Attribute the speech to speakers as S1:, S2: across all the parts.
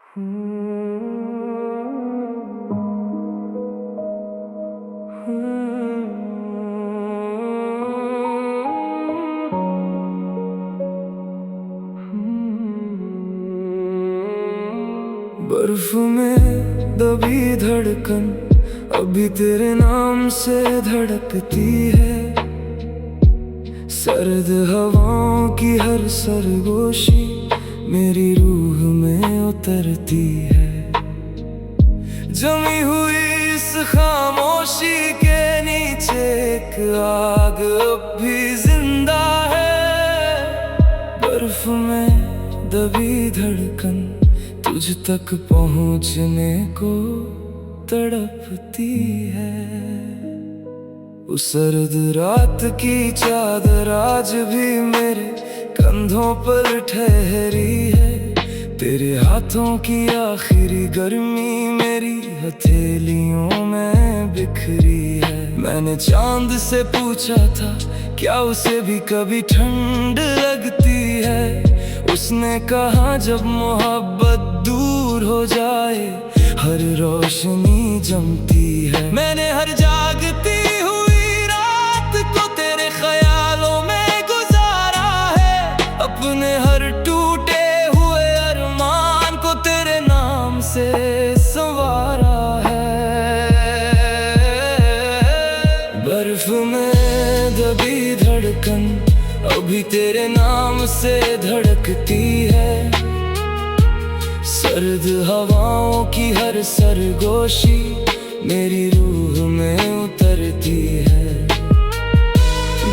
S1: बर्फ में दबी धड़कन अभी तेरे नाम से धड़कती है। सर्द हवाओं की हर सरगोशी मेरी रूह में उतरती है। जमी हुई इस खामोशी के नीचे एक आग अब भी जिंदा है। बर्फ में दबी धड़कन तुझ तक पहुंचने को तड़पती है। उस सर्द रात की चादर आज भी मेरे कंधों पर ठहरी है। तेरे हाथों की आखिरी गर्मी मेरी हथेलियों में बिखरी है। मैंने चांद से पूछा था क्या उसे भी कभी ठंड लगती है। उसने कहा जब मोहब्बत दूर हो जाए हर रोशनी जमती है। मैंने हर जागती हुई रात को तेरे ख्यालों में गुजारा है। अपने हर टूटे हुए अरमान को तेरे नाम से संवारा है। बर्फ में दबी धड़कन अभी तेरे नाम से धड़कती है। सर्द हवाओं की हर सरगोशी मेरी रूह में उतरती है।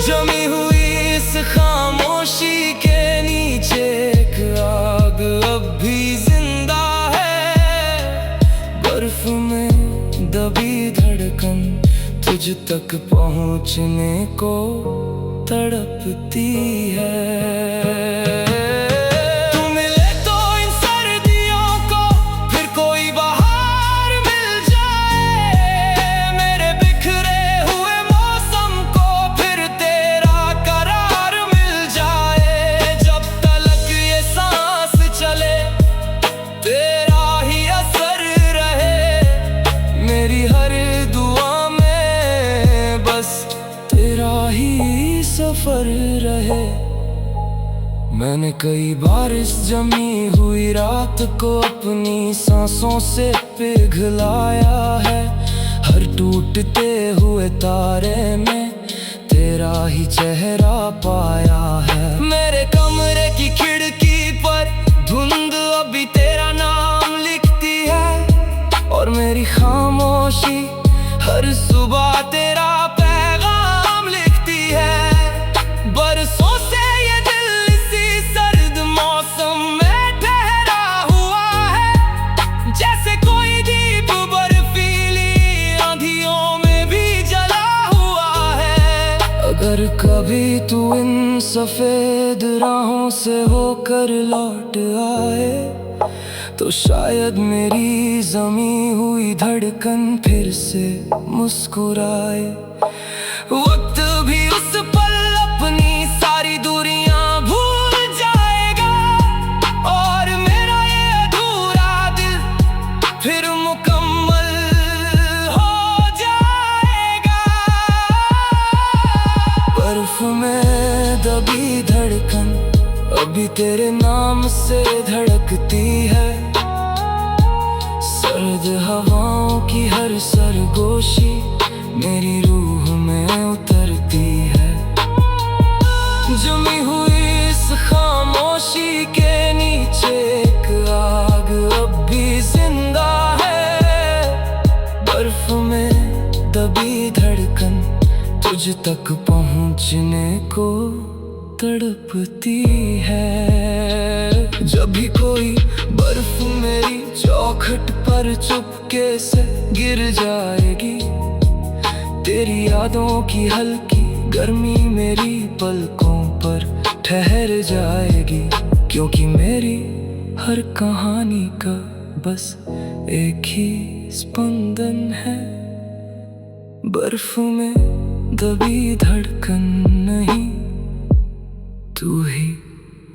S1: जमी हुई इस खामोशी के नीचे एक आग अब भी जिंदा है। बर्फ में दबी धड़कन तुझ तक पहुंचने को तड़पती है। सफर रहे। मैंने कई बार इस जमी हुई रात को अपनी सांसों से पिघलाया है। हर टूटते हुए तारे में तेरा ही चेहरा पाया है। मेरे कमरे की खिड़की पर धुंध अभी तेरा नाम लिखती है। और मेरी खामोशी हर सुबह तेरा पैगाम लिखती है। बरसों से ये दिल इसी सर्द मौसम में ठहरा हुआ है। जैसे कोई दीप बर्फीली आंधियों में भी जला हुआ है। अगर कभी तू इन सफेद राहों से होकर लौट आए तो शायद मेरी जमी हुई धड़कन फिर से मुस्कुराए। वक्त भी उस पल अपनी सारी दूरियां भूल जाएगा। और मेरा ये अधूरा दिल फिर मुकम्मल हो जाएगा। बर्फ में दबी धड़कन अभी तेरे नाम से धड़कती है। सर्द हवाओं की हर सरगोशी मेरी रूह में उतरती है। जमी हुई इस खामोशी के नीचे एक आग अब भी जिंदा है। बर्फ में दबी धड़कन तुझ तक पहुंचने को तड़पती है। जब भी कोई बर्फ मेरी चौखट पर चुपके से गिर जाएगी। तेरी यादों की हल्की गर्मी मेरी पलकों पर ठहर जाएगी। क्योंकि मेरी हर कहानी का बस एक ही स्पंदन है। बर्फ में दबी धड़कन नहीं, तू ही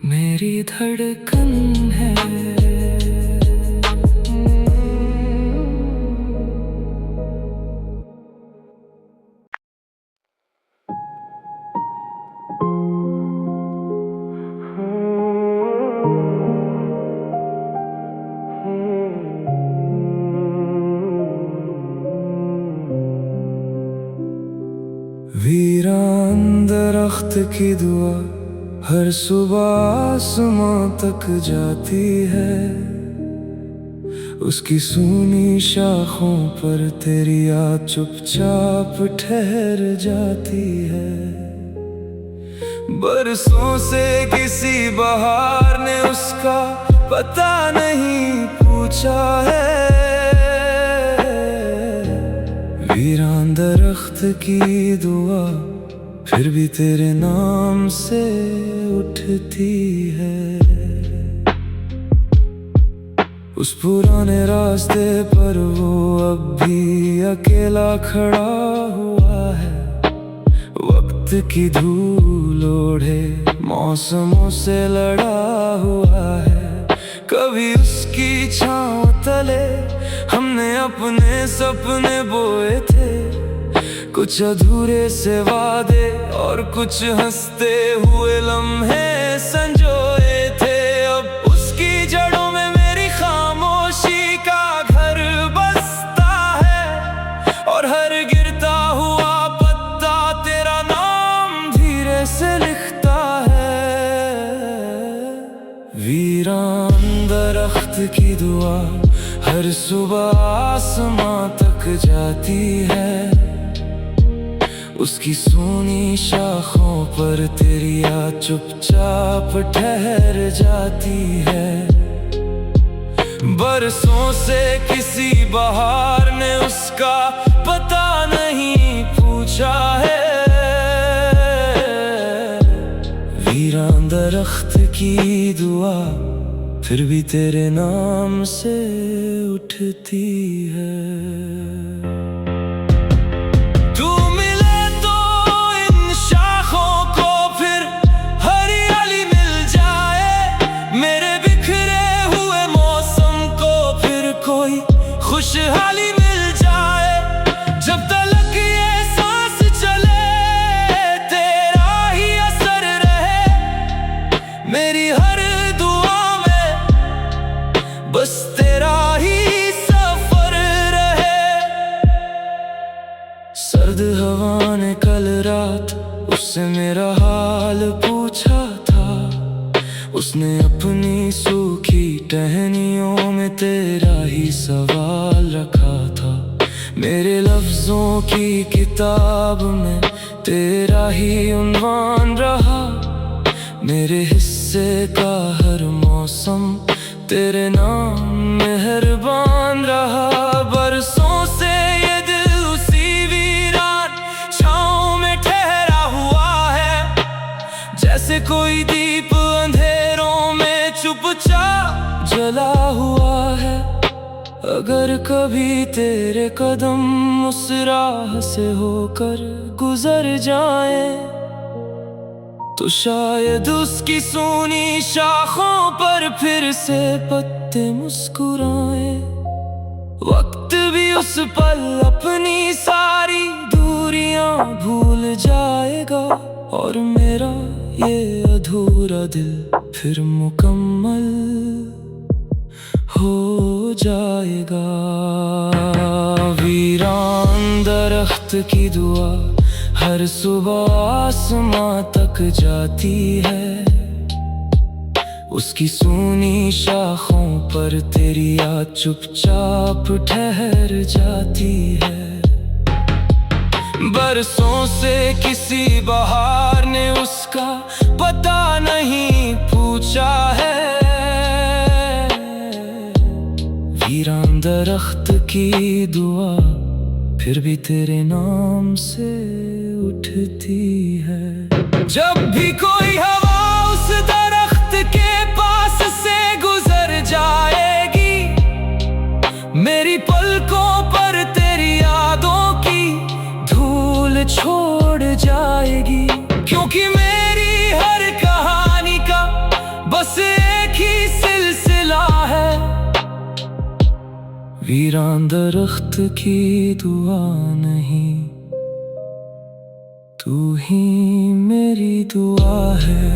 S1: मेरी धड़कन है। दरख्त की दुआ हर सुबह आसमां तक जाती है। उसकी सूनी शाखों पर तेरी याद चुपचाप ठहर जाती है। बरसों से किसी बहार ने उसका पता नहीं पूछा है। वीरान दरख्त की दुआ फिर भी तेरे नाम से उठती है। उस पुराने रास्ते पर वो अब भी अकेला खड़ा हुआ है। वक्त की धूल ओढ़े मौसमों से लड़ा हुआ है। कभी उसकी छांव तले हमने अपने सपने बोए थे। कुछ अधूरे से वादे और कुछ हंसते हुए लम्हे संजोए थे। अब उसकी जड़ों में मेरी खामोशी का घर बसता है और हर गिरता हुआ पत्ता तेरा नाम धीरे से लिखता है। वीरान दरख्त की दुआ हर सुबह आसमां तक जाती है। उसकी सूनी शाखों पर तेरी याद चुपचाप ठहर जाती है। बरसों से किसी बहार ने उसका पता नहीं पूछा है। वीरान दरख्त की दुआ फिर भी तेरे नाम से उठती है। खुशहाली मिल जाए जब तलक ये सांस चले, तेरा ही असर रहे मेरी हर दुआ में। बस तेरा ही सफर रहे। सर्द हवा ने कल रात उससे मेरा हाल पूछा था। उसने अपनी सूखी टहनियों में तेरा ही सवाल रखा था। मेरे लफ्जों की किताब में तेरा ही उन्वान रहा। मेरे हिस्से का हर मौसम तेरे नाम मेहरबान रहा। बरसों से ये दिल उसी वीरान छाँव में ठहरा हुआ है। जैसे कोई दीप अंधेरों में चुपचाप जला हुआ है। अगर कभी तेरे कदम उस राह से होकर गुजर जाए तो शायद उसकी सूनी शाखों पर फिर से पत्ते मुस्कुराए। वक्त भी उस पल अपनी सारी दूरियां भूल जाएगा और मेरा ये अधूरा दिल फिर मुकम्मल हो जाएगा। वीरान दरख्त की दुआ हर सुबह आसमां तक जाती है। उसकी सूनी शाखों पर तेरी याद चुपचाप ठहर जाती है। बरसों से किसी बहार ने उसका पता नहीं पूछा है। वीरान दरख्त की दुआ फिर भी तेरे नाम से उठती है। जब भी कोई हवा उस दरख्त के पास से गुजर जाएगी, मेरी पलकों पर तेरी यादों की धूल छोड़ जाएगी। क्योंकि मेरी हर कहानी का बस एक ही सिलसिला है। वीरान दरख्त की दुआ नहीं, तू ही मेरी दुआ है।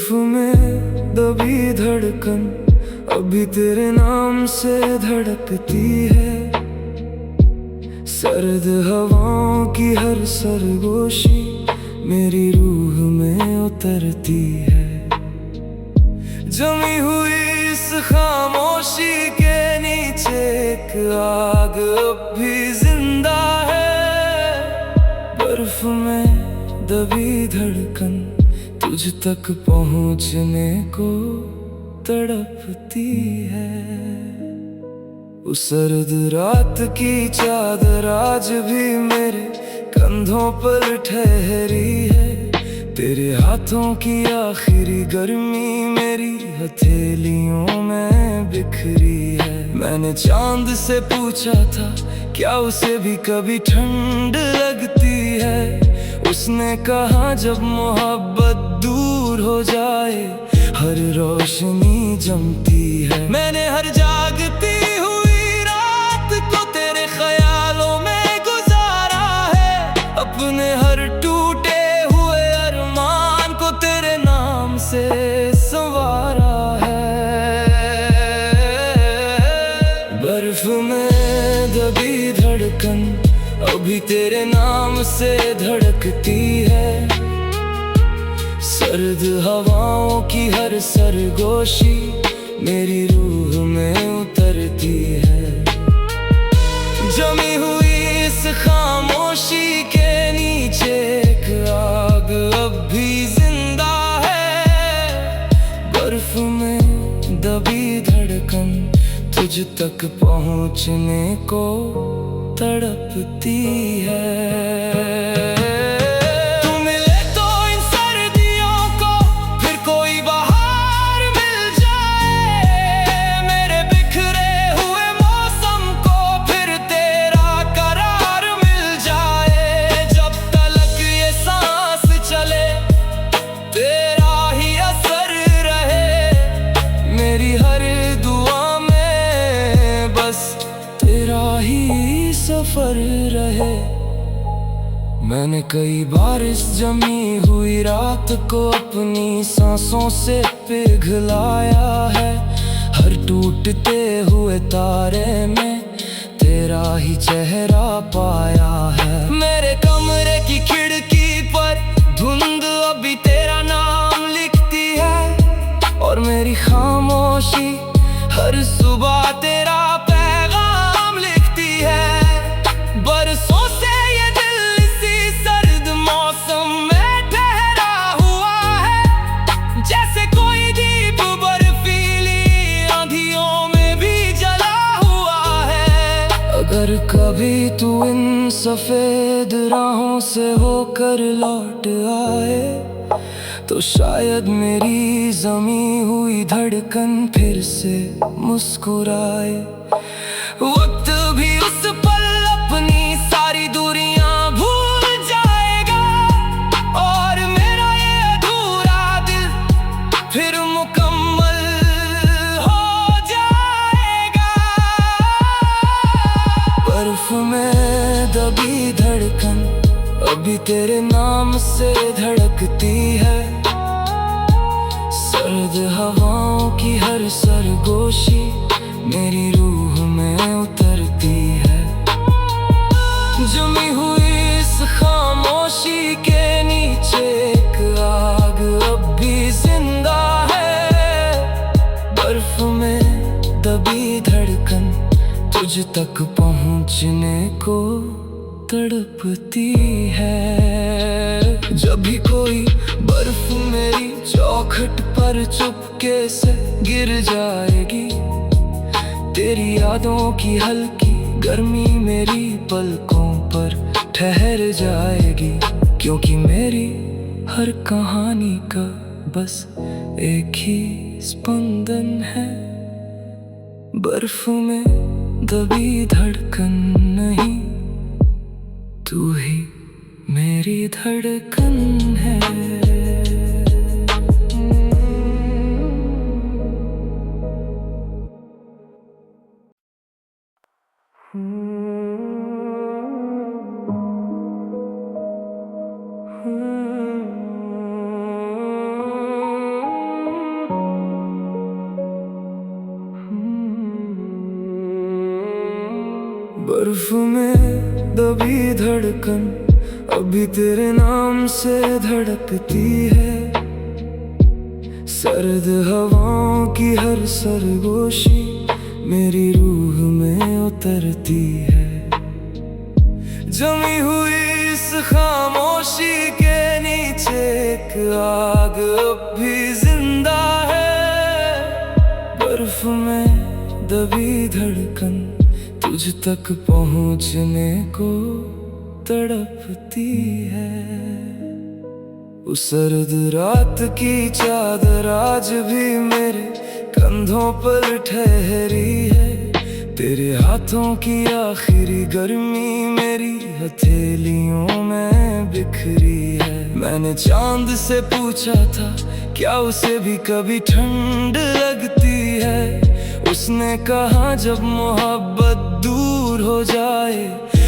S1: बर्फ में दबी धड़कन अभी तेरे नाम से धड़कती है। सर्द हवाओं की हर सरगोशी मेरी रूह में उतरती है। जमी हुई इस खामोशी के नीचे एक आग अब भी जिंदा है। बर्फ में दबी धड़कन तुझ तक पहुंचने को तड़पती है। उस सर्द रात की चादर आज भी मेरे कंधों पर ठहरी है। तेरे हाथों की आखिरी गर्मी मेरी हथेलियों में बिखरी है। मैंने चांद से पूछा था क्या उसे भी कभी ठंड लगती है। उसने कहा जब मोहब्बत दूर हो जाए हर रोशनी जमती है। मैंने हर जागती हुई रात को तेरे ख्यालों में गुजारा है। अपने हर टूटे हुए अरमान को तेरे नाम से संवारा है। बर्फ में दबी धड़कन अभी तेरे नाम से धड़कती है। सर्द हवाओं की हर सरगोशी मेरी रूह में उतरती है। जमी हुई इस खामोशी के नीचे एक आग अब भी जिंदा है। बर्फ में दबी धड़कन तुझ तक पहुंचने को तड़पती है। सफर रहे। मैंने कई बार इस जमी हुई रात को अपनी सांसों से पिघलाया है। हर टूटते हुए तारे में तेरा ही चेहरा पाया है। मेरे कमरे की खिड़की पर धुंध अभी तेरा नाम लिखती है। और मेरी खामोशी हर सुबह तेरा पैगाम लिखती है। बरसों से ये दिल इसी सर्द मौसम में ठहरा हुआ है। जैसे कोई दीप बर्फीली आंधियों में भी जला हुआ है। अगर कभी तू इन सफेद राहों से होकर लौट आए तो शायद मेरी जमी हुई धड़कन फिर से मुस्कुराए। वक्त भी उस पल अपनी सारी दूरियां भूल जाएगा। और मेरा ये अधूरा दिल फिर मुकम्मल हो जाएगा। बर्फ में दबी धड़कन अभी तेरे नाम से धड़कती है। सर्द हवाओं की हर सरगोशी मेरी रूह में उतरती है। जमी हुई इस खामोशी के नीचे एक आग अब भी जिंदा है। बर्फ में दबी धड़कन तुझ तक पहुंचने को तड़पती है। जब भी कोई बर्फ मेरी चौखट पर चुपके से गिर जाएगी, तेरी यादों की हल्की गर्मी मेरी पलकों पर ठहर जाएगी। क्योंकि मेरी हर कहानी का बस एक ही स्पंदन है। बर्फ में दबी धड़कन नहीं, तू ही मेरी धड़कन है। बर्फ में दबी धड़कन अभी तेरे नाम से धड़कती है। सर्द हवाओं की हर सरगोशी मेरी रूह में उतरती है। जमी हुई इस खामोशी के नीचे एक आग अब भी जिंदा है। बर्फ में दबी धड़कन तुझ तक पहुंचने को तड़पती है। उस सर्द रात की चादर आज भी मेरे कंधों पर ठहरी है। तेरे हाथों की आखिरी गर्मी मेरी हथेलियों में बिखरी है। मैंने चांद से पूछा था क्या उसे भी कभी ठंड लगती है। उसने कहा जब मोहब्बत दूर हो जाए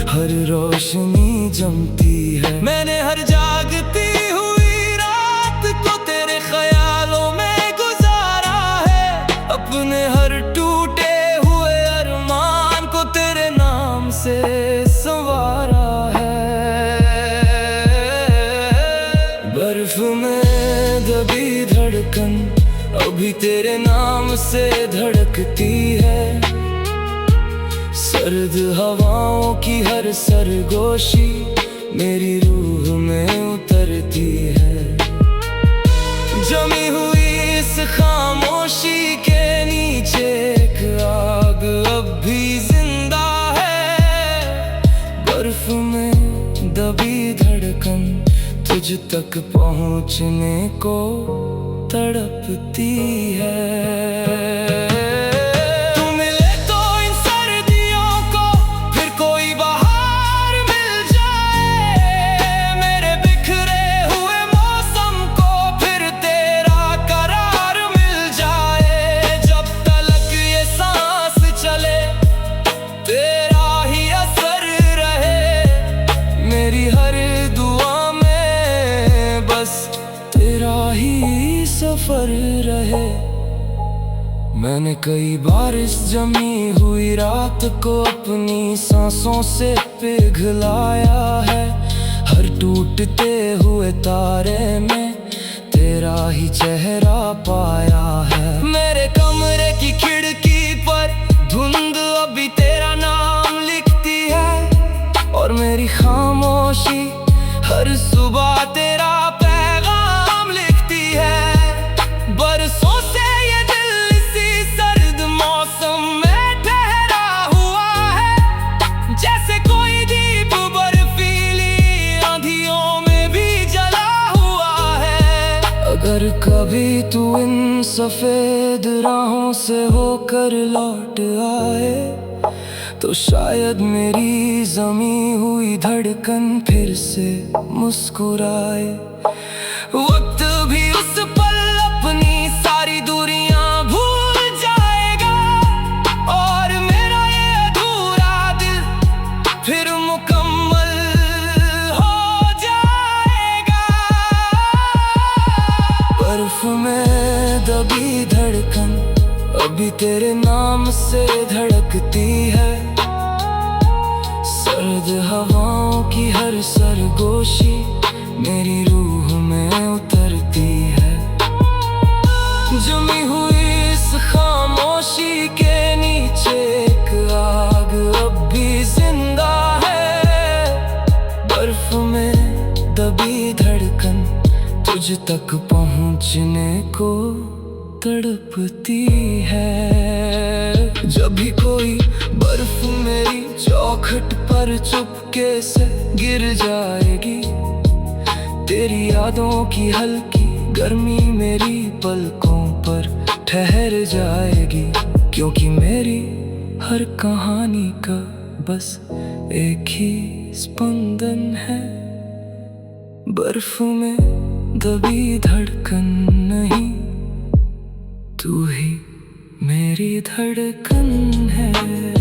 S1: हर रोशनी जमती है। मैंने हर जागती हुई रात को तेरे ख्यालों में गुजारा है। अपने हर टूटे हुए अरमान को तेरे नाम से संवारा है। बर्फ में दबी धड़कन अभी तेरे नाम से धड़कती है। सर्द हवाओं की हर सरगोशी मेरी रूह में उतरती है। जमी हुई इस खामोशी के नीचे एक आग अब भी जिंदा है। बर्फ में दबी धड़कन तुझ तक पहुंचने को तड़पती है। सफर रहे। मैंने कई बार इस जमी हुई रात को अपनी सांसों से पिघलाया है। हर टूटते हुए तारे में तेरा ही चेहरा पाया है। मेरे कमरे की खिड़की पर धुंध अभी तेरा नाम लिखती है। और मेरी खामोशी हर सुबह तेरा पैगाम लिखती है। बरसों से ये दिल इसी सर्द मौसम में ठहरा हुआ है। जैसे कोई दीप बर्फीली आंधियों में भी जला हुआ है। अगर कभी तू इन सफेद राहों से होकर लौट आए तो शायद मेरी जमी हुई धड़कन फिर से मुस्कुराए। वक्त भी उस पल अपनी सारी दूरियां भूल जाएगा। और मेरा ये अधूरा दिल फिर मुकम्मल हो जाएगा। बर्फ में दबी धड़कन अभी तेरे नाम से धड़कती है। सर्द हवाओं की हर सरगोशी मेरी रूह में उतरती है। जमी हुई इस खामोशी के नीचे एक आग अब भी जिंदा है। बर्फ में दबी धड़कन तुझ तक पहुंचने को तड़पती है। जब भी कोई बर्फ मेरी चौखट पर चुपके से गिर जाएगी, तेरी यादों की हल्की गर्मी मेरी पलकों पर ठहर जाएगी। क्योंकि मेरी हर कहानी का बस एक ही स्पंदन है। बर्फ में दबी धड़कन नहीं, तू ही मेरी धड़कन है।